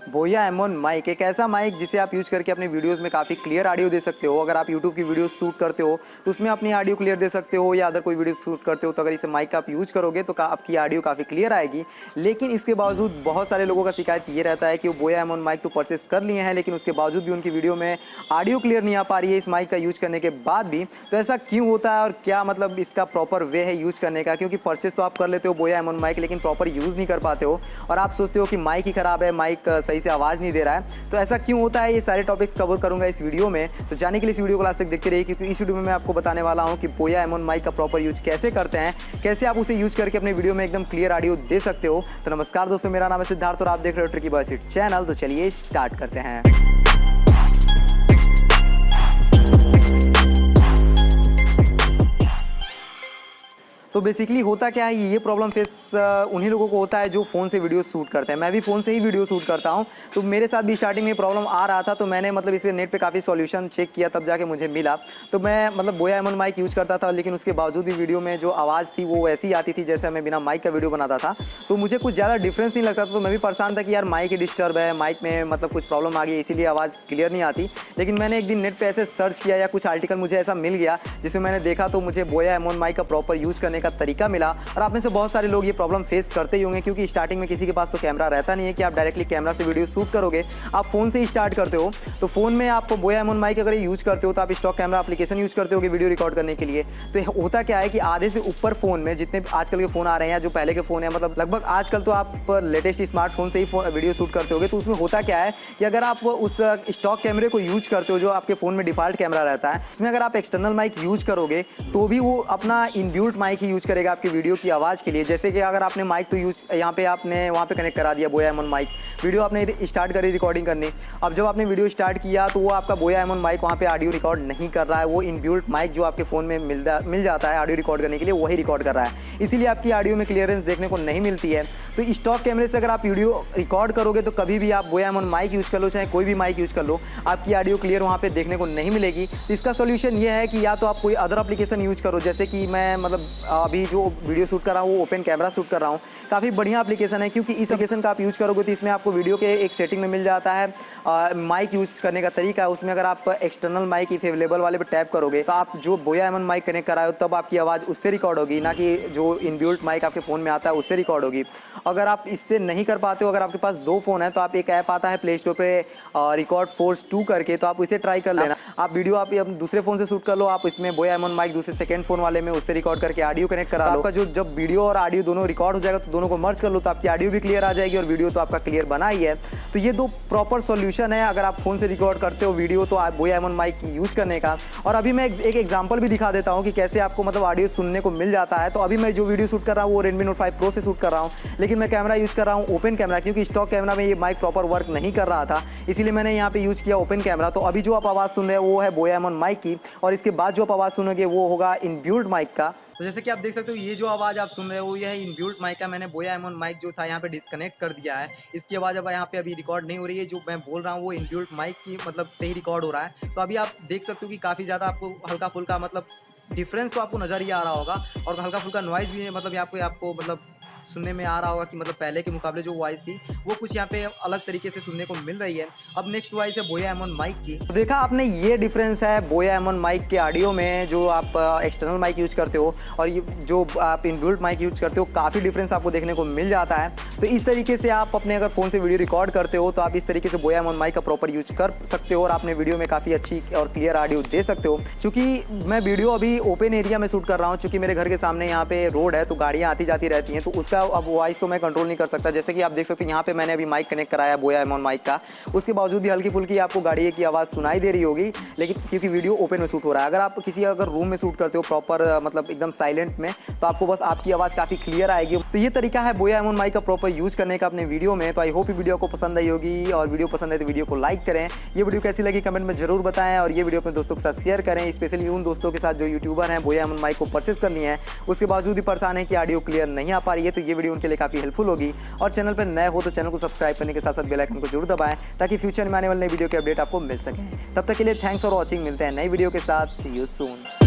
बोया M1 mic एक ऐसा माइक जिसे आप यूज करके अपने वीडियोस में काफ़ी क्लियर ऑडियो दे सकते हो। अगर आप यूट्यूब की वीडियो शूट करते हो तो उसमें अपनी ऑडियो क्लियर दे सकते हो, या अदर कोई वीडियो शूट करते हो तो अगर इसे माइक का आप यूज करोगे तो आपकी ऑडियो काफ़ी क्लियर आएगी। लेकिन इसके बावजूद बहुत सारे लोगों का शिकायत ये रहता है कि वो बोया M1 माइक तो परचेस कर लिए हैं, लेकिन उसके बावजूद भी उनकी वीडियो में ऑडियो क्लियर नहीं आ पा रही है इस माइक का यूज करने के बाद भी। तो ऐसा क्यों होता है और क्या मतलब इसका प्रॉपर वे है यूज करने का? क्योंकि परचेस तो आप कर लेते हो बोया M1 माइक, लेकिन प्रॉपर यूज़ नहीं कर पाते हो और आप सोचते हो कि माइक ही ख़राब है, माइक सही से आवाज़ नहीं दे रहा है। तो ऐसा क्यों होता है, ये सारे टॉपिक्स कवर करूंगा इस वीडियो में। तो जाने के लिए इस वीडियो को लास्ट तक देखते रहिए, क्योंकि इस वीडियो में मैं आपको बताने वाला हूं कि बोया M1 माइक का प्रॉपर यूज कैसे करते हैं, कैसे आप उसे यूज करके अपने वीडियो में एकदम क्लियर ऑडियो दे सकते हो। तो नमस्कार दोस्तों, मेरा नाम है सिद्धार्थ और आप देख रहे हो ट्रिकीबॉयसिड चैनल। तो चलिए स्टार्ट करते हैं। तो बेसिकली होता क्या है, ये प्रॉब्लम फेस उन्हीं लोगों को होता है जो फ़ोन से वीडियो शूट करते हैं। मैं भी फ़ोन से ही वीडियो शूट करता हूं, तो मेरे साथ भी स्टार्टिंग में प्रॉब्लम आ रहा था। तो मैंने मतलब इसे नेट पे काफ़ी सॉल्यूशन चेक किया, तब जाके मुझे मिला। तो मैं मतलब बोया M1 माइक यूज़ करता था, लेकिन उसके बावजूद भी वीडियो में जो आवाज़ थी वो वैसी आती थी जैसे मैं बिना माइक का वीडियो बनाता था। तो मुझे कुछ ज़्यादा डिफरेंस नहीं लगता था। तो मैं भी परेशान था कि यार माइक ही डिस्टर्ब है, माइक में मतलब कुछ प्रॉब्लम आ गई, इसीलिए आवाज़ क्लियर नहीं आती। लेकिन मैंने एक दिन नेट पर ऐसे सर्च किया या कुछ आर्टिकल मुझे ऐसा मिल गया जिसमें मैंने देखा, तो मुझे बोया M1 माइक का प्रॉपर यूज़ करने का तरीका मिला। और आप में से बहुत सारे लोग ये प्रॉब्लम फेस करते ही होंगे, क्योंकि स्टार्टिंग में किसी के पास तो कैमरा रहता नहीं है कि आप डायरेक्टली कैमरा से वीडियो शूट करोगे। आप फ़ोन से ही स्टार्ट करते हो। तो फ़ोन में आप बोया M1 माइक अगर यूज़ करते हो तो आप स्टॉक कैमरा एप्लीकेशन यूज़ करते हो वीडियो रिकॉर्ड करने के लिए। तो होता क्या है कि आधे से ऊपर फ़ोन में जितने आजकल के फ़ोन आ रहे हैं, जो पहले के फ़ोन है, मतलब लगभग आजकल तो आप लेटेस्ट स्मार्टफोन से ही वीडियो शूट करते होगे। तो उसमें होता क्या है कि अगर आप उस स्टॉक कैमरे को यूज करते हो जो आपके फ़ोन में डिफ़ॉल्ट कैमरा रहता है, उसमें अगर आप एक्सटर्नल माइक यूज करोगे तो भी वो अपना इनबिल्ट माइक ही यूज करेगा आपकी वीडियो की आवाज़ के लिए। जैसे कि अगर आपने माइक तो यूज यहाँ पे आपने वहाँ पे कनेक्ट करा दिया बोया M1 माइक, वीडियो आपने स्टार्ट करी रिकॉर्डिंग करनी। अब जब आपने वीडियो स्टार्ट किया तो वो आपका बोया M1 माइक वहाँ पे ऑडियो रिकॉर्ड नहीं कर रहा है। वो इनबिल्ट माइक जो आपके फ़ोन में मिल जाता है ऑडियो रिकॉर्ड करने के लिए, वही रिकॉर्ड कर रहा है। इसीलिए आपकी ऑडियो में क्लियरेंस देखने को नहीं मिलती है। तो स्टॉक कैमरे से अगर आप वीडियो रिकॉर्ड करोगे तो कभी भी आप बोया M1 माइक यूज़ कर लो, चाहे कोई भी माइक यूज़ कर लो, आपकी ऑडियो क्लियर वहाँ पे देखने को नहीं मिलेगी। तो इसका सोल्यूशन ये है कि या तो आप कोई अदर एप्लीकेशन यूज करो, जैसे कि मैं मतलब अभी जो वीडियो शूट कर रहा हूँ वो ओपन कैमरा शूट कर रहा हूँ। काफ़ी बढ़िया एप्लीकेशन है, क्योंकि इस एप्लीकेशन का आप यूज़ करोगे तो इसमें आपको वीडियो के एक सेटिंग में मिल जाता है माइक यूज़ करने का तरीका है। उसमें अगर आप एक्सटर्नल माइक इफ अवेलेबल वाले पे टैप करोगे तो आप जो बोया M1 माइक कनेक्ट कराए हो तब आपकी आवाज़ उससे रिकॉर्ड होगी, ना कि जो इनबिल्ट माइक आपके फ़ोन में आता है उससे रिकॉर्ड होगी। अगर आप इससे नहीं कर पाते हो, अगर आपके पास दो फ़ोन है, तो आप एक ऐप आता है प्ले स्टोर पे रिकॉर्ड फोर्स 2 करके, तो आप इसे ट्राई कर लेना। आप वीडियो आप दूसरे फ़ोन से शूट कर लो, आप इसमें बोया M1 माइक दूसरे सेकंड फ़ोन वाले में उससे रिकॉर्ड करके ऑडियो कनेक्ट करा लो। आपका जो जब वीडियो और ऑडियो दोनों रिकॉर्ड हो जाएगा तो दोनों को मर्ज कर लो, तो आपकी ऑडियो भी क्लियर आ जाएगी और वीडियो तो आपका क्लियर बना ही है। तो ये दो प्रॉपर सॉल्यूशन है अगर आप फ़ोन से रिकॉर्ड करते हो वीडियो तो आप बोया M1 माइक यूज़ करने का। और अभी मैं एक एग्जांपल भी दिखा देता हूँ कि कैसे आपको मतलब ऑडियो सुनने को मिल जाता है। तो अभी मैं जो वीडियो शूट कर रहा हूँ वो Redmi Note 5 Pro से शूट कर रहा हूँ, लेकिन मैं कैमरा यूज़ कर रहा हूँ ओपन कैमरा, क्योंकि स्टॉक कैमरा में ये माइक प्रॉपर वर्क नहीं कर रहा था, इसीलिए मैंने यहाँ पे यूज़ किया ओपन कैमरा। तो अभी जो आप आवाज़ सुन रहे हो वो है बोया M1 माइक की, और इसके बाद जो आप आवाज़ सुनोगे वो होगा इनबिल्ट माइक का। तो जैसे कि आप देख सकते हो ये जो आवाज़ आप सुन रहे हो ये है इनबिल्ट माइक का। मैंने बोया M1 माइक जो था यहाँ पे डिस्कनेक्ट कर दिया है, इसकी आवाज़ अब यहाँ पे अभी रिकॉर्ड नहीं हो रही है। जो मैं बोल रहा हूँ वो इनबिल्ट माइक की मतलब सही रिकॉर्ड हो रहा है। तो अभी आप देख सकते हो कि काफ़ी ज़्यादा आपको हल्का फुल्का मतलब डिफरेंस तो आपको नज़र ही आ रहा होगा, और हल्का फुल्का नॉइज़ भी है, मतलब यहाँ पे आपको मतलब सुनने में आ रहा होगा कि मतलब पहले के मुकाबले जो वॉइस थी वो कुछ यहाँ पे अलग तरीके से सुनने को मिल रही है। अब नेक्स्ट वॉइस है बोया M1 माइक की। तो देखा आपने, ये डिफरेंस है बोया M1 माइक के ऑडियो में, जो आप एक्सटर्नल माइक यूज करते हो और ये जो आप इनबिल्ट माइक यूज करते हो, काफ़ी डिफरेंस आपको देखने को मिल जाता है। तो इस तरीके से आप अपने अगर फ़ोन से वीडियो रिकॉर्ड करते हो तो आप इस तरीके से बोया M1 माइक का प्रॉपर यूज कर सकते हो और अपने वीडियो में काफ़ी अच्छी और क्लियर ऑडियो दे सकते हो। चूँकि मैं वीडियो अभी ओपन एरिया में शूट कर रहा हूँ, चूँकि मेरे घर के सामने यहाँ पे रोड है तो गाड़ियाँ आती जाती रहती हैं, तो उसका अब वॉइस तो मैं कंट्रोल नहीं कर सकता। जैसे कि आप देख सकते हो यहाँ पे मैंने अभी माइक कनेक्ट कराया बोया M1 माइक का, उसके बावजूद भी हल्की फुल्की आपको गाड़ी की आवाज़ सुनाई दे रही होगी, लेकिन क्योंकि वीडियो ओपन में शूट हो रहा है। अगर आप किसी अगर रूम में शूट करते हो प्रॉपर मतलब एकदम साइलेंट में, तो आपको बस आपकी आवाज़ काफ़ी क्लियर आएगी। तो ये तरीका है बोया M1 माइक का प्रॉपर यूज़ करने का अपने वीडियो में। तो आई होप वीडियो आपको पसंद आई होगी, और वीडियो पसंद है तो वीडियो को लाइक करें। ये वीडियो कैसी लगी कमेंट में जरूर बताएं, और ये वीडियो अपने दोस्तों के साथ शेयर करें, स्पेशली उन दोस्तों के साथ जो यूट्यूबर हैं, बोया M1 माइक को परचेस करनी है उसके बावजूद भी परेशान है कि ऑडियो क्लियर नहीं आ पा रही है। तो ये वीडियो उनके लिए काफ़ी हेल्पफुल होगी। और चैनल पर नए हो तो चैनल को सब्सक्राइब करने के साथ साथ बेल आइकन को जरूर दबाएं, ताकि फ्यूचर में आने वाले नई वीडियो के अपडेट आपको मिल सके। तब तक के लिए थैंक्स फॉर वॉचिंग। मिलते हैं नई वीडियो के साथ। सी यू सून।